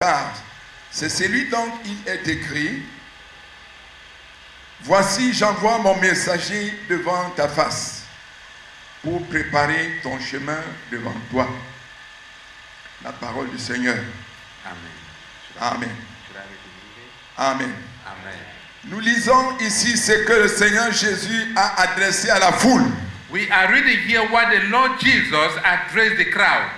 car c'est celui dont il est écrit: voici, j'envoie mon messager devant ta face pour préparer ton chemin devant toi. La parole du Seigneur. Amen. Amen. Amen. Nous lisons ici ce que le Seigneur Jésus a adressé à la foule. We are reading here what the Lord Jesus addressed the crowd.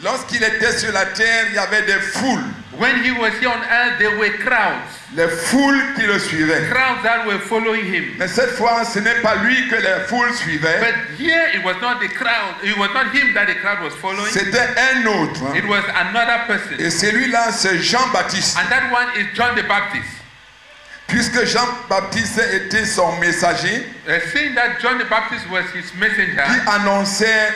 Lorsqu'il était sur la terre, il y avait des foules. When he was here on earth, there were crowds. Les foules qui le suivaient. Crowds that were following him. Mais cette fois, ce n'est pas lui que les foules suivaient. But here it was not the crowd. It was not him that the crowd was following. C'était un autre. It was another person. Et celui-là, c'est Jean-Baptiste. And that one is John the Baptist. Puisque Jean-Baptiste était son messager, Seeing that John the Baptist was his messenger, qui annonçait,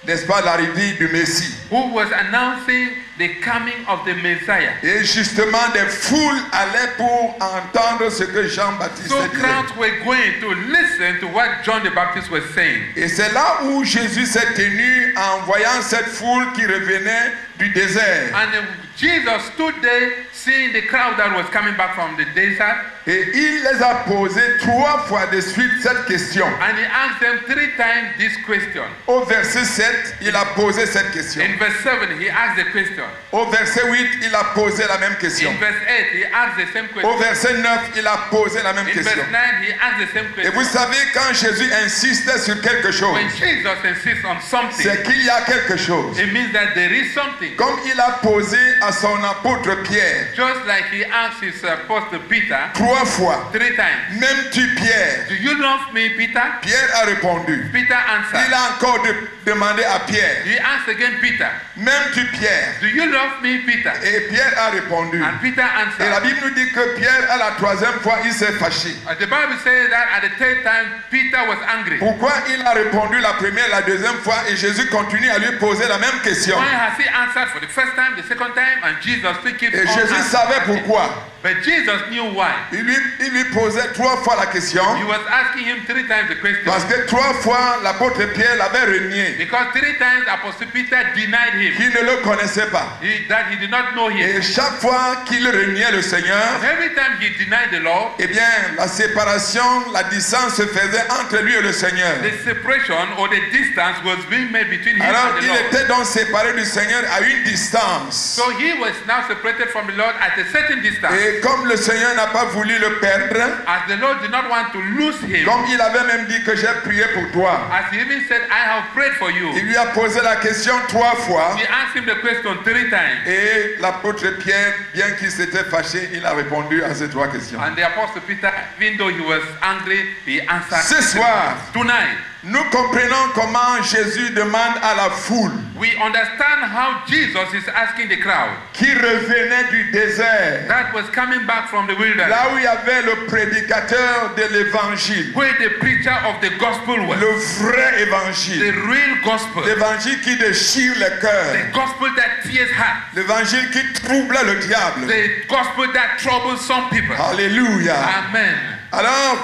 n'est-ce pas, l'arrivée du Messie. who was announcing the coming of the Messiah. Et justement, des foules allaient pour entendre ce que Jean-Baptiste So disait. crowds were going to listen to what John the Baptist was saying. Et c'est là où Jésus s'est tenu en voyant cette foule qui revenait du désert. And Jesus stood there seeing the crowd that was coming back from the desert. Et il les a posé 3 fois de suite cette question. And he asked them 3 times this question. Au verset 7, il a posé cette question. In verse 7, he asked the question. Au verset 8, il a posé la même question. In verse 8, he asked the same question. Au verset 9, il a posé la même In question. verse 9, he asked the same Et question. vous savez, quand Jésus insiste sur quelque chose, When Jesus insists on something, c'est qu'il y a quelque chose. it means that there is something. Comme il a posé à son apôtre Pierre Just like he asked his apostle Peter 3 fois, 3 times. m'aimes-tu Pierre? Do you love me, Peter? Pierre a répondu. Peter answered. Il a encore demandé à Pierre, He asked again Peter. m'aimes-tu Pierre? Do you love me, Peter? Et Pierre a répondu. And Peter Et la answered. Bible nous dit que Pierre, à la 3e fois, il s'est fâché. The Bible says that at the 3rd time, Peter was angry. Pourquoi il a répondu la première, la 2e fois et Jésus continue à lui poser la même question? Why has he answered for the first time, the second time, and Jesus still keeps Et on Jésus asking? savait pourquoi. But Jesus knew why. Il lui posait 3 fois la question He was asking him 3 times the question. parce que 3 fois l'apôtre Pierre l'avait renié. Because 3 times Apostle Peter denied him. Il ne le connaissait pas. That he did not know him. Et chaque fois qu'il reniait le Seigneur, And every time he denied the Lord, eh bien, la séparation, la distance se faisait entre lui et le Seigneur. the separation or the distance was being made between him Alors, and the il Lord. était donc séparé du Seigneur à une distance. So he was now separated from the Lord at a certain distance. Et comme le Seigneur n'a pas voulu le perdre, As the Lord did not want to lose him, comme il avait même dit que j'ai prié pour toi, as he even said, I have prayed for you. il lui a posé la question 3 fois. He asked him the question 3 times. Et l'apôtre Pierre, bien qu'il s'était fâché, il a répondu à ces 3 questions. And the Apostle Peter, even though he was angry, he answered. Ce soir, Tonight, nous comprenons comment Jésus demande à la foule we understand how Jesus is asking the crowd qui revenait du désert, that was coming back from the wilderness, là où il y avait le prédicateur de l'évangile, where the preacher of the gospel was, le vrai the évangile, real gospel, l'évangile qui déchire les the cœurs, gospel that tears heart, l'évangile qui trouble le diable. the gospel that troubles some people. Alléluia. Amen. Alors,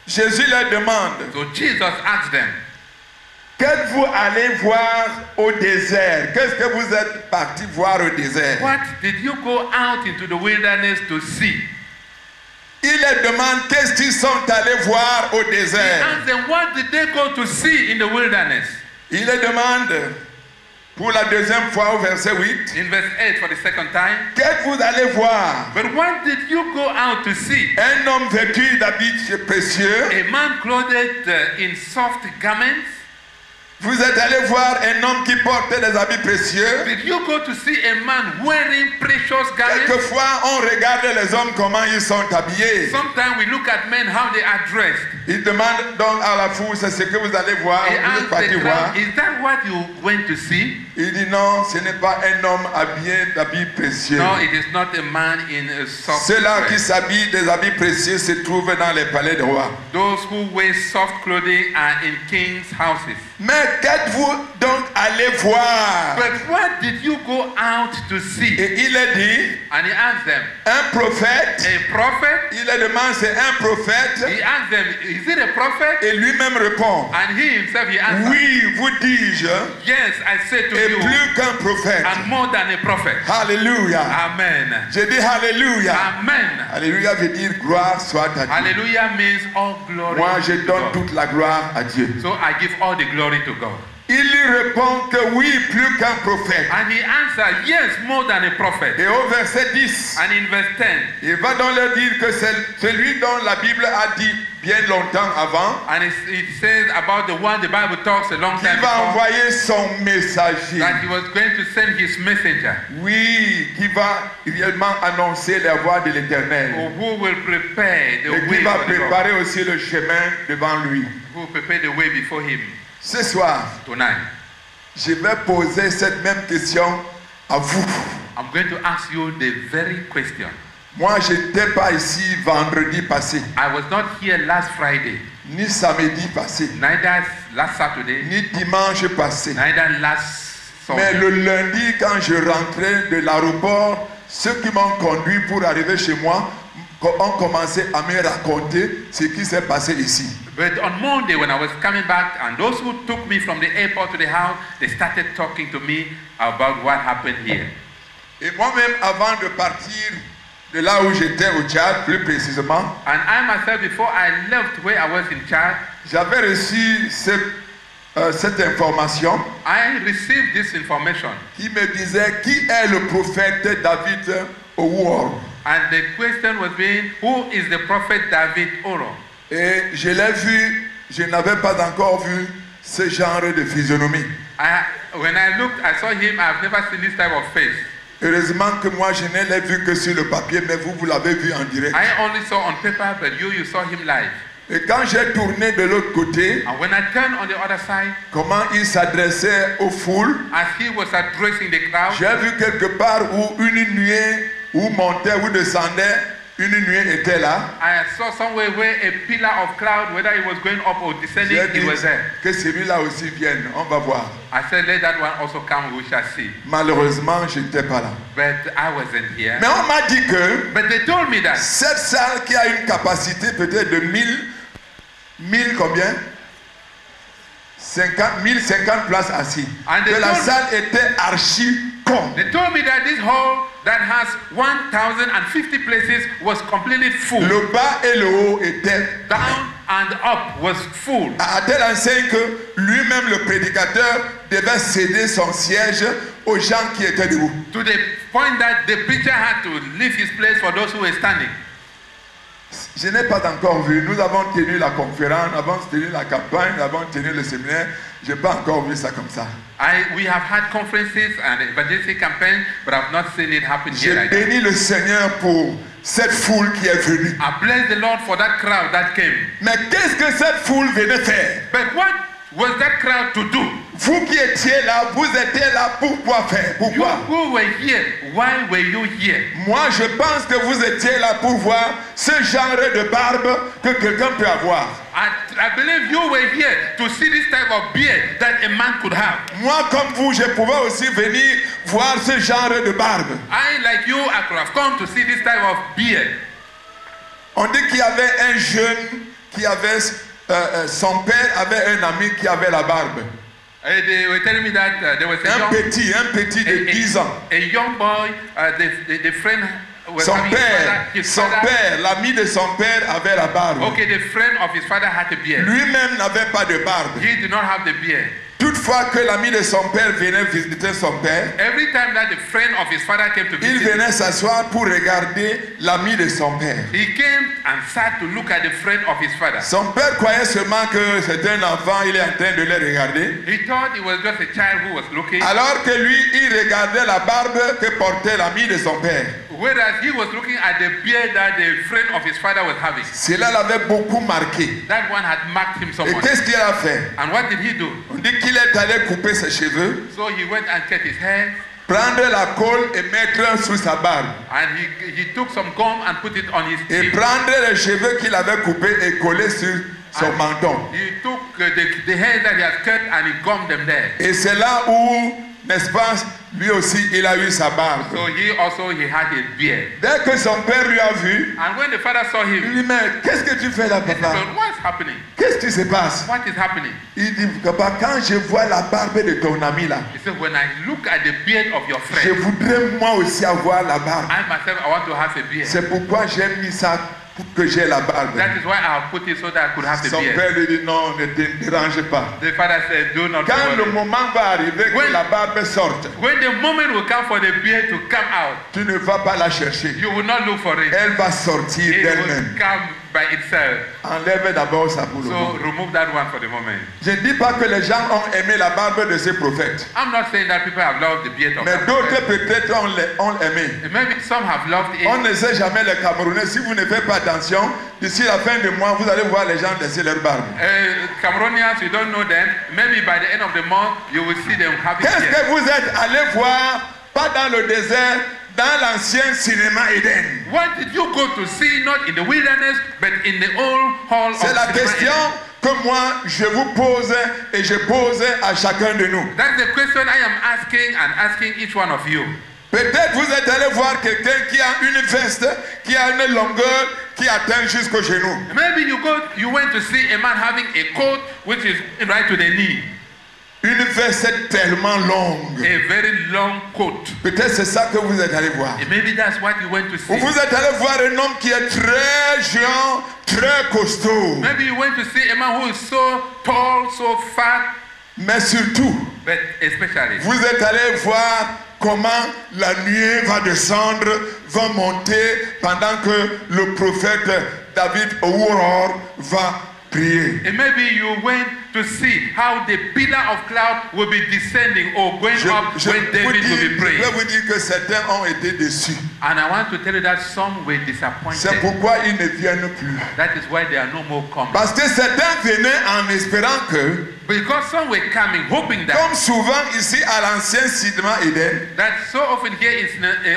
Jésus leur demande, So Jesus asked them, qu'êtes-vous allé voir au désert? Qu'est-ce que vous êtes parti voir au désert? what did you go out into the wilderness to see? Il leur demande qu'est-ce qu'ils sont allés voir au He désert. asked them, what did they go to see in the wilderness? Il leur demande pour la 2e fois au verset 8, In verse 8 for the second time. qu'êtes-vous allé voir? But what did you go out to see? Un homme vêtu d'habits précieux. A man clothed in soft garments? Vous êtes allé voir un homme qui portait des habits précieux. Did you go to see a man wearing precious garments? Quelquefois, on regarde les hommes comment ils sont habillés. Sometimes we look at men how they are dressed. Il demande donc à la foule, c'est ce que vous allez voir, He vous êtes asked parti the voir. crowd, is that what you went to see? Il dit non, ce n'est pas un homme habillé d'habits précieux. No, it is not a man in a soft Ceux-là qui dress. s'habillent des habits précieux se trouvent dans les palais de rois. Those who wear soft clothing are in king's houses. Mais Mais qu'êtes-vous donc allé voir? But what did you go out to see? Et il a dit, And he asked them, un prophète. a prophet? Il a demandé, c'est un prophète. He asked them, is it a prophet? Et lui-même répond, And he himself, he answered, oui, vous dis-je, yes, I say to et you, plus qu'un prophète. and more than a prophet. Alléluia. Amen. Je dis Alléluia. Amen. Alléluia veut dire gloire soit à Dieu. Hallelujah means all glory Moi, je to donne God. toute la gloire à Dieu. So I give all the glory to God. Il lui répond que oui, plus qu'un prophète. And he answered, yes, more than a prophet. Et au verset 10, And in verse 10, il va donc leur dire que c'est celui dont la Bible a dit bien longtemps avant, and it says about the one the Bible talks a long qu'il time va before, envoyer son messager. that he was going to send his messenger, Oui, qui va réellement annoncer la voie de l'Éternel. who will prepare the Et way qui va for the Lord, préparer aussi le chemin devant lui. who will prepare the way before him Ce soir, tonight. je vais poser cette même question à vous. I'm going to ask you the very question. Moi, je n'étais pas ici vendredi passé, I was not here last Friday, ni samedi passé, neither last Saturday, ni dimanche passé. neither last Mais Sunday. le lundi, quand je rentrais de l'aéroport, ceux qui m'ont conduit pour arriver chez moi ont commencé à me raconter ce qui s'est passé ici. But on Monday, when I was coming back, and those who took me from the airport to the house, they started talking to me about what happened here. Et moi-même, avant de partir de là où j'étais au Tchad, plus précisément, And I myself, before I left where I was in Chad, j'avais reçu cette information I received this information. qui me disait qui est le prophète David Owuor. And the question was being, who is the prophet David Oro? Et je l'ai vu, je n'avais pas encore vu ce genre de physionomie. When I looked, I saw him. I've never seen this type of face. Heureusement que moi je ne l'ai vu que sur le papier, mais vous l'avez vu en direct. I only saw on paper, but you saw him live. Et quand j'ai tourné de l'autre côté, And when I turned on the other side, comment il s'adressait aux foules, as he was addressing the crowd, j'ai vu quelque part où une nuée, où montait ou descendait, une nuée était là. I saw somewhere where a pillar of cloud, whether it was going up or descending, J'ai it dit was there. que celui-là aussi vienne, on va voir. I said, let that one also come, we shall see. Malheureusement, je n'étais pas là. But I wasn't here. Mais on m'a dit que But they told me that cette salle qui a une capacité peut-être de 1000 combien 1050 places assises. And they Que la told- salle était archi con. they told me that this hall that has 1,050 places was completely full. Le bas et le haut étaient Down and up was full. à telle enseigne que lui-même, le prédicateur, devait céder son siège aux gens qui étaient debout. To the point that the preacher had to leave his place for those who were standing. Je n'ai pas encore vu. Nous avons tenu la conférence, nous avons tenu la campagne, nous avons tenu le séminaire. Je n'ai pas encore vu ça comme ça. We have had conferences and evangelistic campaigns, but I've not seen it happen J'ai here like that. béni le Seigneur pour cette foule qui est venue. I bless the Lord for that crowd that came. Mais qu'est-ce que cette foule venait faire? But what was that crowd to do? Vous qui étiez là, vous étiez là pour quoi faire? You Pourquoi? who were here, why were you here? Moi, je pense que vous étiez là pour voir ce genre de barbe que quelqu'un peut avoir. I believe you were here to see this type of beard that a man could have. Moi, comme vous, je pouvais aussi venir voir ce genre de barbe. I, like you, I could have come to see this type of beard. On dit qu'il y avait un jeune qui avait, son père avait un ami qui avait la barbe. They were telling me that there was Un petit de 10 ans. a young boy, the friend was Son having his père, father, his father. l'ami de son père avait la barbe. Okay, the friend of his father had a beard. Lui-même n'avait pas de barbe. He did not have the beard. Toutefois que l'ami de son père venait visiter son père, Every time that the friend of his father came to il visit, venait s'asseoir pour regarder l'ami de son père. he came and sat to look at the friend of his father. Son père croyait seulement que c'était un enfant, il est en train de le regarder. He thought it was just a child who was looking, Alors que lui, il regardait la barbe que portait l'ami de son père. whereas he was looking at the beard that the friend of his father was having. Cela l'avait beaucoup marqué. That one had marked him so Et much. qu'est-ce qu'il a fait? And what did he do? On dit qu'il est allé couper ses cheveux, So he went and cut his hair, prendre la colle et mettre sous sa barbe. and he took some gum and put it on his Et cheek, prendre les cheveux qu'il avait coupés et coller sur son menton. He took the hairs that he had cut and he gummed them there. Et c'est là où, n'est-ce pas, lui aussi, il a eu sa barbe. So he had a beard. Dès que son père lui a vu, And when the father saw il him, lui dit, mais qu'est-ce que tu fais là, he said, papa? what's happening? Qu'est-ce qui se passe? What is happening? Il dit, papa, quand je vois la barbe de ton ami là, He said, when I look at the beard of your je friend, voudrais moi aussi avoir la barbe. I myself, I want to have a beard. C'est pourquoi j'ai mis ça pour que j'ai la barbe. That is why I have put it so that I could have a Son beard. père lui dit, non, ne te dérange pas. The father said, do not Quand le worry. moment va arriver que When- la barbe sorte, When the moment will come for the beard to come out, tu ne vas pas la chercher. you will not look for it. Elle va sortir It d'elle-même. will come by itself. Enlève d'abord ça pour le So moment. remove that one for the moment. Je ne dis pas que les gens ont aimé la barbe de ces prophètes. I'm not saying that people have loved the beard of Mais that d'autres prophet. peut-être ont aimé. Maybe some have loved it. On ne sait jamais les Camerounais. Si vous ne faites pas attention, d'ici la fin du mois, vous allez voir les gens laisser leur barbe. Cameroonians, you don't know them. Maybe by the end of the month, you will see them having Qu'est-ce beard. que vous êtes allé voir, pas dans le désert, dans l'ancien cinéma Eden? What did you go to see, not in the wilderness, but in the old hall of C'est la cinema question Eden? que moi je vous pose et je pose à chacun de nous. That's the question I am asking and asking each one of you. Peut-être vous êtes allé voir quelqu'un qui a une veste, qui a une longueur qui atteint jusqu'au genou. Maybe you went to see a man having a coat which is right to the knee. Une veste tellement longue. A very long coat. Peut-être c'est ça que vous êtes allé voir. And maybe that's what you went to see. Ou vous êtes allé voir un homme qui est très géant, très costaud. Maybe you went to see a man who is so tall, so fat, Mais surtout, but especially, vous êtes allé voir comment la nuée va descendre, va monter pendant que le prophète David Aurore va prier. and maybe you went to see how the pillar of cloud will be descending or going up when David will be Je praying. vais vous dire que certains ont été déçus. And I want to tell you that some were C'est disappointed. pourquoi ils ne viennent plus. That is why they are no more coming. Parce que certains venaient en espérant que, Because some were coming, hoping that, comme souvent ici à l'ancien cinéma Eden, that so often here is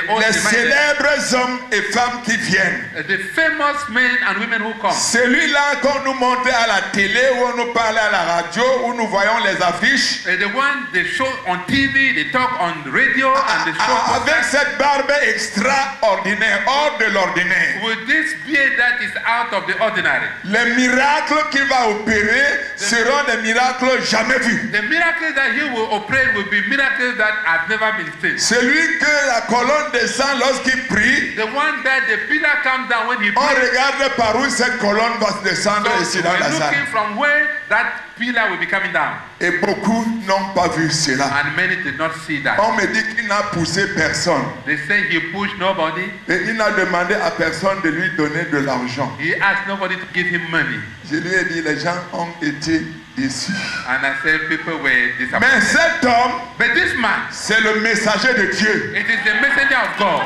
old les reminder, célèbres hommes et femmes qui viennent, the famous men and women who come. celui-là qu'on nous montrait à la télé, où on nous parlait à la radio, où nous voyons les affiches, The one they show on TV, they talk on the radio, and they show avec cette barbe extraordinaire, hors de l'ordinaire. with this beard that is out of the ordinary. Les miracles qu'il va opérer seront des miracles jamais vus. The miracles that he will operate will be miracles that have never been seen. Celui que la colonne descend lorsqu'il prie, The one that the pillar comes down when he on prays. regarde par où cette colonne va descendre So ici dans la we're salle. looking from where that pillar will be coming down. Et beaucoup n'ont pas vu cela. And many did not see that. On me dit qu'il n'a poussé personne. They say he pushed nobody. Et il n'a demandé à personne de lui donner de l'argent. He asked nobody to give him money. Je lui ai dit, les gens ont été déçus. And I said people were Mais disappointed. cet homme, But this man, c'est le messager de Dieu. it is the messenger of God.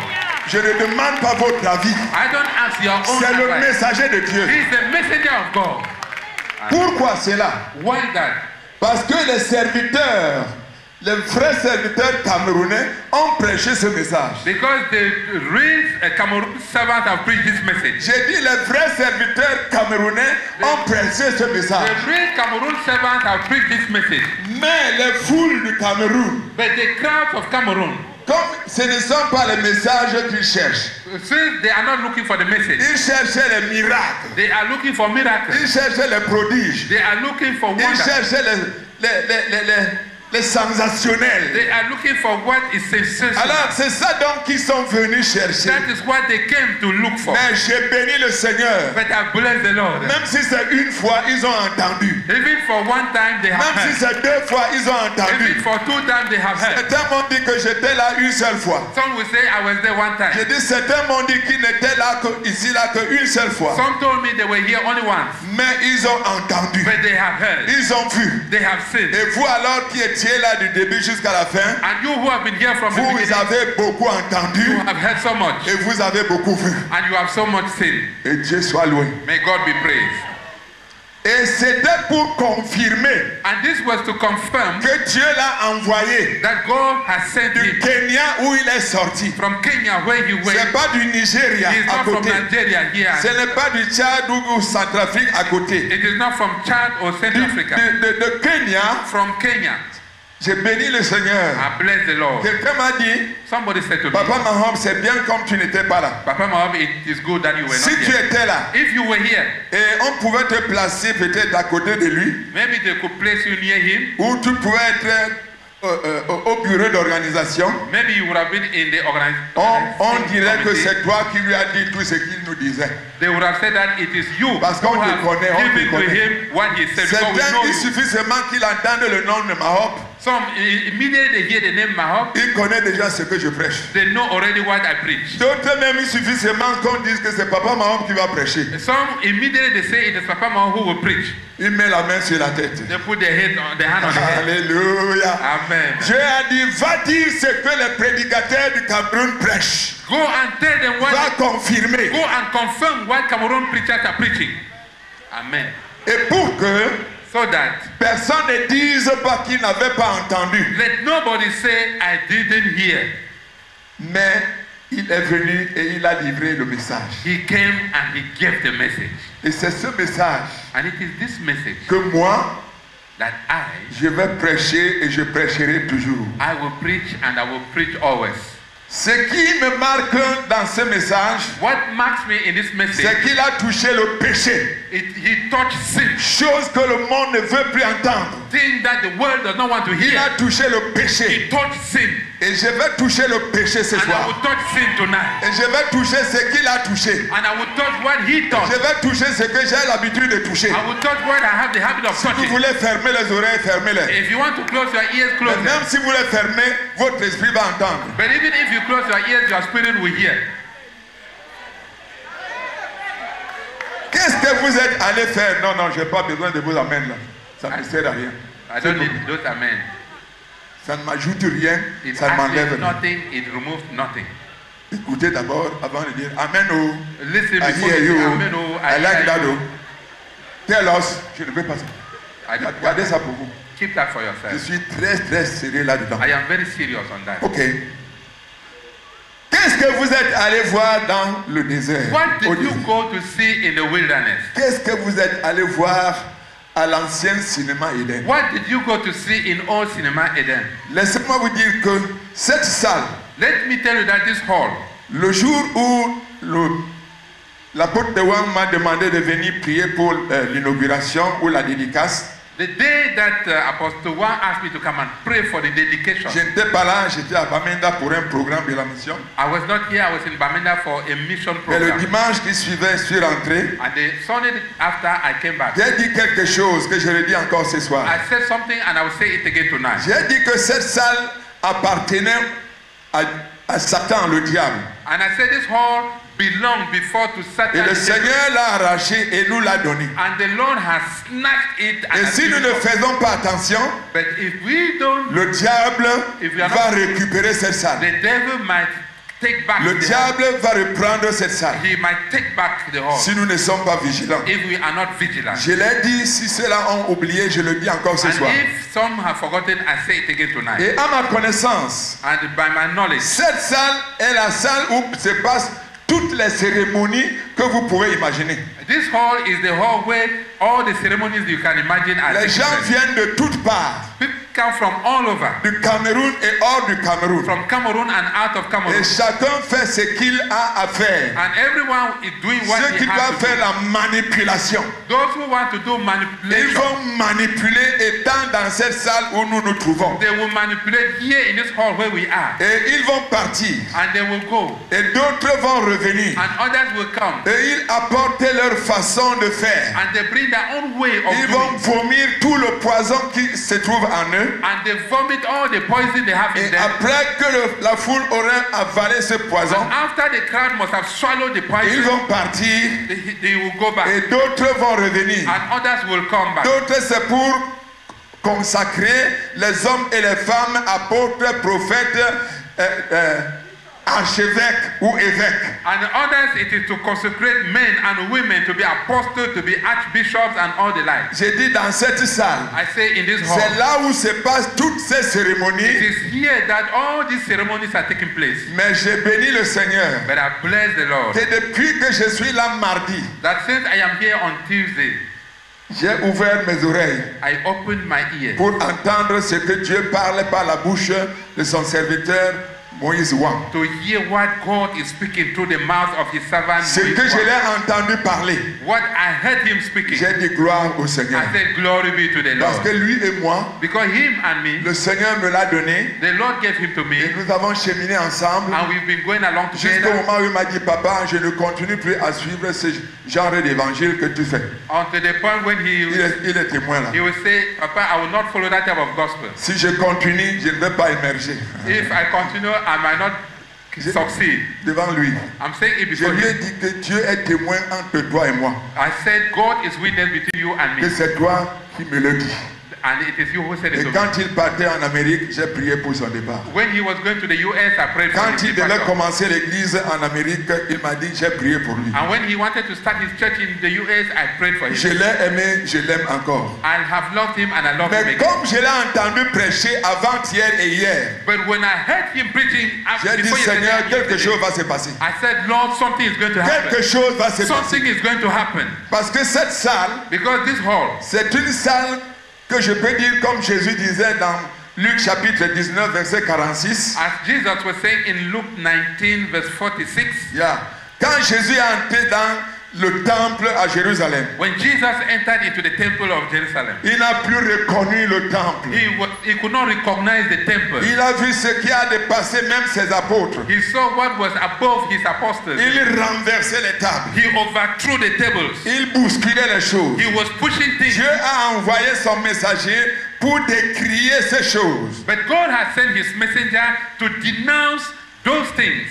Je ne demande pas votre avis. I don't ask your own C'est le advice. messager de He Dieu. is the messenger of God. Pourquoi cela? Why that? Parce que les serviteurs, les vrais serviteurs camerounais ont prêché ce message. Because the real Cameroon servants have preached this message. J'ai dit les vrais serviteurs camerounais ont prêché ce The message. real Cameroon servants have preached this message. Mais les foules du Cameroun, But the crowds of Cameroon, comme ce ne sont pas les messages qu'ils cherchent, since they are not looking for the message, ils cherchaient les miracles, they are looking for miracles. ils cherchaient les prodiges, They are looking for ils wonders. cherchaient les sensationnels. They are looking for what is sensational. Alors c'est ça donc qu'ils sont venus chercher. That is what they came to look for. Mais j'ai béni le Seigneur. But I bless the Lord. Même si c'est une fois, ils ont entendu. Even for one time they have Même si heard. c'est deux fois, ils ont Even entendu. for two times they have heard. Certains m'ont dit que j'étais là une seule fois. Some will say I was there one J'ai time. dit, certains m'ont dit qu'ils n'étaient là ici là qu'une seule fois. Some told me they were here only once. Mais ils ont entendu. But they have heard. Ils ont vu. They have seen. Et vous alors qui étiez là du début jusqu'à la fin, And you who have been here from the vous beginning, avez beaucoup entendu you have heard so much. et vous avez beaucoup vu. And you have so much seen. Et Dieu soit loué. May God be praised. Et c'était pour confirmer And this was to confirm que Dieu l'a envoyé that God has sent du him Kenya où il est sorti. from Kenya where he went. C'est pas du Nigeria He is à not from côté. Nigeria here. Ce n'est pas du Tchad ou Centrafrique à côté. It is not from Chad or Central Africa. De Kenya, From Kenya. j'ai béni le Seigneur. I bless the Lord. Quelqu'un m'a dit, Somebody said to me, Papa Mahomes, c'est bien comme tu n'étais pas là. Papa Mahob, it is good that you were Si not tu here. étais là, If you were here, et on pouvait te placer peut-être à côté de lui, maybe they could place you near him. ou tu pouvais être au bureau d'organisation. Maybe you would have been in the On dirait que committee. c'est toi qui lui as dit tout ce qu'il nous disait. They would have said that it is you Parce who qu'on te have connaît, on te given to connaît. him what he said. C'est Because we know bien, il you. suffit seulement qu'il entende le nom de Mahop. Some immediately they hear the name Mahob, Il connaît déjà ce que je prêche. they know already what I preach. D'autres même, il suffit seulement qu'on dise que c'est Papa Mahop qui va prêcher. Some immediately they say it is Papa Mahob who will preach. Il met la main sur la tête. They put their hand on the head. Alléluia. Amen. Dieu a dit, va dire ce que les prédicateurs du Cameroun prêchent. Go and tell them Va what. confirmer. Go and confirm what Cameroon preachers are preaching. Amen. Et pour que So that personne ne dise pas qu'il n'avait pas entendu. let nobody say I didn't hear. Mais il est venu et il a livré le message. He came and he gave the message. Et c'est ce message And it is this message que moi, that je vais prêcher et je prêcherai toujours. I will preach and I will preach always. Ce qui me marque dans ce message, What marks me in this message, c'est qu'il a touché le péché. he touched sin. Chose que le monde ne veut plus entendre. Thing that the world does not want to Il hear. a touché le péché. He touched sin. Et je vais toucher le péché ce And I soir. will touch sin tonight. Et je vais toucher ce qu'il a touché. And I will touch what he Je touched. vais toucher ce que j'ai l'habitude de toucher. I will touch what I have the habit of Si vous touching. voulez fermer les oreilles, fermez-les. If you want to close your ears, close Mais them. même si vous les fermez, votre esprit va entendre. But even if you close your ears, your spirit will hear. Qu'est-ce que vous êtes allé faire? Non, non, je n'ai pas besoin de vos amens là. Ça ne me sert à rien. I don't need those amen. Ça ne m'ajoute rien, It ça ne m'enlève adds rien. nothing, it removes nothing. Écoutez d'abord avant de dire Amen. Oh, Listen I before hear you say you. amen. Oh, I like hear that. you. Oh. Tell us, je ne veux pas ça. I don't Gardez ça pour vous. Keep that for Je yourself. suis très très sérieux là-dedans. I am very serious on that. Ok. Qu'est-ce que vous êtes allé voir dans le désert? What Au did you désert. go to see in the wilderness? Qu'est-ce que vous êtes allé voir à l'ancien cinéma Eden? What did you go to see in old cinema Eden? Laissez-moi vous dire que cette salle, Let me tell you that this hall, le jour où l'apôtre de Wang m'a demandé de venir prier pour l'inauguration ou la dédicace, the day that Apostle Wang asked me to come and pray for the dedication, je n'étais pas là, j'étais à Bamenda pour un programme de la mission. I was not here. I was in Bamenda for a mission Mais le program. dimanche qui suivait, je suis rentré. And the Sunday after I came back, J'ai dit quelque chose que je le dis encore ce soir. I said something and I will say it again tonight. J'ai dit que cette salle appartenait à Satan, le diable. And I said this hall belonged before to Et Satan. le Seigneur l'a arraché et nous l'a donné. And the Lord has snatched it. And Et has si nous given ne it us. faisons pas attention, But if we don't, le diable If we are va not- récupérer cette salle. the devil might take back Le the hall. diable va reprendre cette salle. He might take back the hall Si nous ne sommes pas vigilants. if we are not vigilant. Je l'ai dit, si ceux-là ont oublié, je le dis encore ce And soir. if some have forgotten, I say it again tonight. Et à ma connaissance, And by my knowledge, cette salle est la salle où se passent toutes les cérémonies que vous pouvez imaginer. this hall is the hall where all the ceremonies you can imagine are Les taking gens place. viennent de toutes parts, People come from all over, du Cameroun et hors du Cameroun. from Cameroon and out of Et Cameroon. chacun fait ce qu'il a à faire. And everyone is doing what Ceux he qui has doivent to faire do. la manipulation, Those who want to do ils manipulation, vont manipuler étant dans cette salle où nous nous trouvons. they will manipulate here in this hall where we are. Et ils vont partir. And they will go. Et d'autres vont revenir. And others will come. Et ils apportent leur façon de faire. And they bring their own way of Ils doing. vont vomir tout le poison qui se trouve en eux. And they vomit all the poison they have in Et them. après que la foule aurait avalé ce poison, And after the crowd must have swallowed the ils poison, vont partir they will go back. et d'autres vont revenir. And others will come back. D'autres, c'est pour consacrer les hommes et les femmes, apôtres, prophètes, archevêques ou évêques. And others, it is to consecrate men and women to be apostles, to be archbishops, and all the like. J'ai dit dans cette salle, I say in this hall, c'est là où se passent toutes ces it cérémonies. is here that all these ceremonies are taking place. Mais j'ai béni le Seigneur But I bless the Lord que depuis que je suis là mardi, that since I am here on Tuesday, j'ai ouvert mes oreilles I opened my ears pour entendre ce que Dieu parle par la bouche de son serviteur Moïse Ouan. to hear what God is speaking through the mouth of his servant. Ce que Moïse. je l'ai entendu parler, What I heard him speaking, j'ai dit gloire au Seigneur. I said, glory be to the Parce que Lord. lui et moi, Because him and me, le Seigneur me l'a donné the Lord gave him to et me, nous avons cheminé ensemble and we've been going along jusqu'au together moment où il m'a dit, papa, je ne continue plus à suivre ce genre d'évangile que tu fais. until the point when Il est témoin là. he will say, Papa, I will not follow that type of gospel. Si je continue, je ne vais pas émerger If I continue, I might not succeed. devant lui. I'm saying it Je before lui ai him. dit que Dieu est témoin entre toi et moi. I said, God is witness between you and Que me. c'est toi qui me le dis. And it is you who said it Et to me. quand il partait en Amérique, j'ai prié pour son départ. When he was going to the US, I prayed for Quand him. il devait commencer l'église en Amérique, il m'a dit, j'ai prié pour lui. And when he wanted to start his church in the US, I prayed for Je him. l'ai aimé, je l'aime encore. I have loved him and I love him Mais again. comme je l'ai entendu prêcher avant-hier et hier, But when I heard him preaching, j'ai dit, before Seigneur, yesterday, quelque chose va se passer. I said, Lord, something is going to happen. Quelque chose va se passer. Something is going to happen. Parce que cette salle, Because this hall, c'est une salle que je peux dire comme Jésus disait dans Luc chapitre 19, verset 46. as Jesus was saying in Luke 19, verse 46, Yeah. Quand Jésus est entré dans le temple à Jérusalem, when Jesus entered into the temple of Jerusalem, il n'a plus reconnu le temple. he could not recognize the temple. Il a vu ce qui a dépassé même ses apôtres. He saw what was above his apostles. Il renversait les tables. He overthrew the tables. Il bousculait les choses. He was pushing things. Dieu a envoyé son messager pour décrier ces choses. But God has sent his messenger to denounce those things.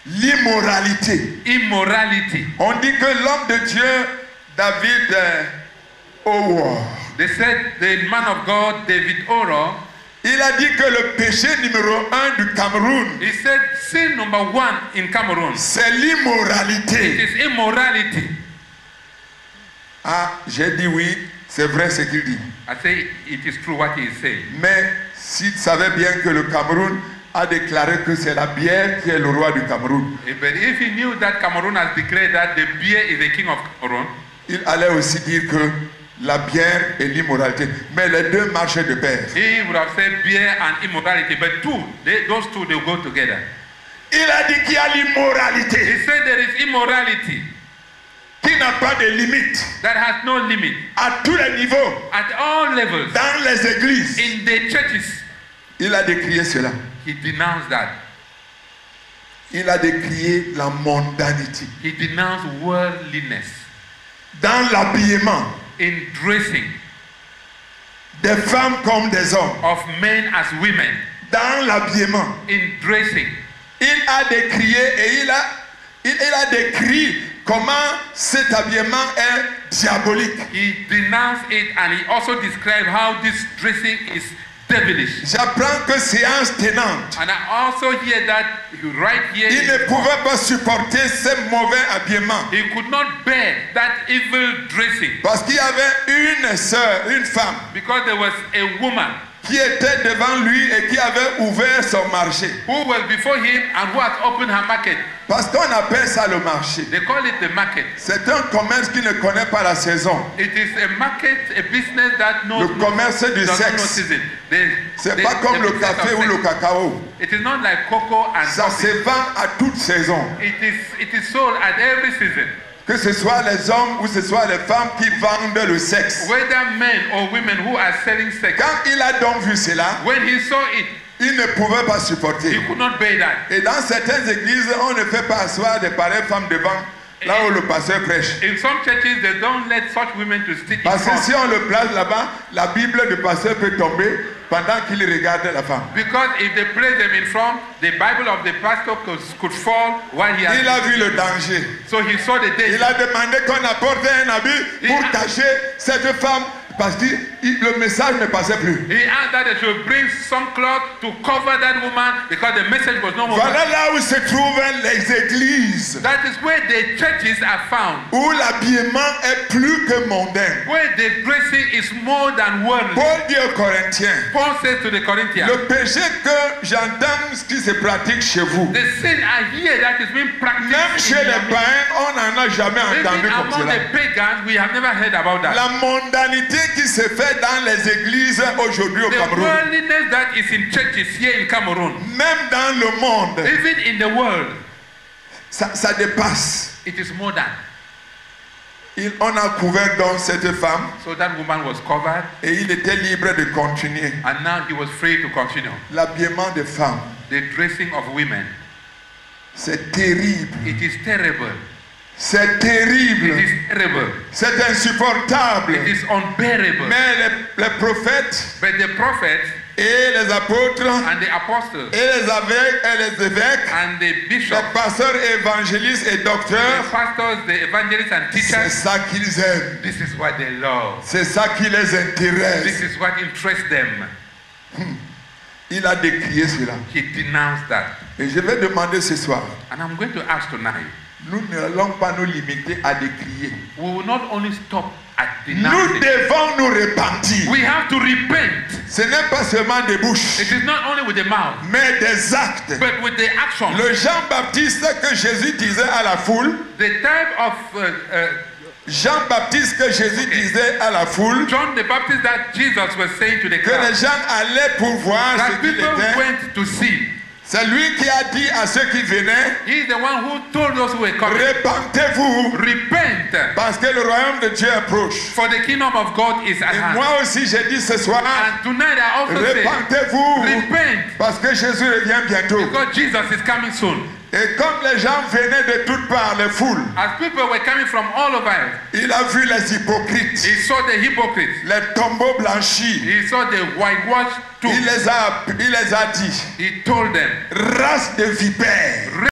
L'immoralité. Immorality. On dit que l'homme de Dieu, David Howard, They said the man of God, David Oro, il a dit que le péché numéro 1 du Cameroun, he said sin number 1 in Cameroon, c'est it l'immoralité. is immorality. Ah, j'ai dit oui, c'est vrai ce qu'il dit. I say it is true what he is saying. Mais s'il savait bien que le Cameroun a déclaré que c'est la bière qui est le roi du Cameroun, But if he knew that Cameroon has declared that the beer is the king of Cameroon, il allait aussi dire que la bière et l'immoralité. Mais les deux marchent de pair. he would have said beer and immorality. But those two, they go together. Il a dit qu'il y a l'immoralité He said there is immorality qui n'a pas de limite that has no limit à tous les niveaux at all levels dans les églises. in the churches. Il a décrié cela. He denounced that. Il a décrié la mondanité He denounced worldliness dans l'habillement in dressing des femmes comme des hommes. of men as women, Dans l'habillement, in dressing. il a décrié et il a décrit comment cet habillement est diabolique. He denounced it and he also described how this dressing is devilish. J'apprends que séance tenante, And I also hear that right here, il ne pouvait pas supporter ce mauvais habillement. he could not bear that evil dressing Parce qu'il y avait une sœur, une femme, because there was a woman qui était devant lui et qui avait ouvert son marché. who was before him and who had opened her market. Parce qu'on appelle ça le marché. They call it the market. C'est un commerce qui ne connaît pas la saison. It is a market, a business that knows Le commerce du does not know sexe. season. C'est pas comme le business café of ou sex. le cacao. It is not like cocoa and Ça coffee. se vend à toute saison. It is sold at every season. Que ce soit les hommes ou ce soit les femmes qui vendent le sexe. Whether men or women who are selling sex. Quand il a donc vu cela, When he saw it, il ne pouvait pas supporter. he could not bear that. Et dans certaines églises, on ne fait pas asseoir des pareilles femmes devant là où le pasteur prêche. In some churches, they don't let such women to sit in Parce que front. si on le place là-bas, la Bible du pasteur peut tomber pendant qu'il regarde la femme. Because if they place them in front, the Bible of the pastor could fall while he has. Il a vu le danger. So he saw the Il danger. a demandé qu'on apporte un habit pour cacher cette femme Parce que le message ne passait plus. He asked that they should bring some cloth to cover that woman because the message was no more. Voilà là où se trouvent les églises. That is where the churches are found. Où l'habillement est plus que mondain. Where the dressing is more than worldly. Paul dit aux Corinthiens. Paul says to the Corinthians. Le péché que j'entends qui se pratique chez vous. The sin I hear that is being practiced. Même chez les païens, on n'en a jamais entendu even comme among cela. the pagans, we have never heard about that. La mondanité qui se fait dans les églises aujourd'hui au The Cameroun. worldliness that is in churches here in Cameroon. Même dans le monde. Even in the world. Ça dépasse. It is more than. On a couvert donc cette femme. So that woman was covered. Et il était libre de continuer. And now he was free to continue. L'habillement des femmes. The dressing of women. C'est terrible. It is terrible. C'est terrible. It is terrible. C'est insupportable. It is unbearable. Mais les prophètes But the prophets et les apôtres and the apostles et les évêques, and the les bishops, pasteurs évangélistes et the docteurs, pastors, the evangelists and c'est teachers, ça qu'ils aiment. this is what they love. C'est ça qui les This intéresse. is what interests them. Il a décrié cela. He denounced that. Et je vais demander ce soir, And I'm going to ask tonight, nous n'allons pas nous limiter à décrier. we will not only stop at Nous denouncing. devons nous repentir. We have to repent. Ce n'est pas seulement des bouches, It is not only with the mouth, mais des actes. but with the action. Le Jean-Baptiste que Jésus disait à la foule, The type of Jean-Baptiste que Jésus disait à la foule, John the Baptist that Jesus was saying to the que crowd, les gens allaient pour voir that ce qu'il people était. went to see. C'est lui qui a dit à ceux qui venaient, He is the one who told those who were coming, repentez-vous, repent, parce que le royaume de Dieu est proche. for the kingdom of God is at Et hand. moi aussi j'ai dit ce soir, And tonight I also say, repentez-vous, repent, parce que Jésus revient bientôt. because Jesus is coming soon. Et comme les gens venaient de toutes parts, les foules, As people were coming from all over, il a vu les hypocrites, he saw the hypocrites, les tombeaux blanchis. he saw the whitewashed Il tombs. les a dit, He told them, race de vipères.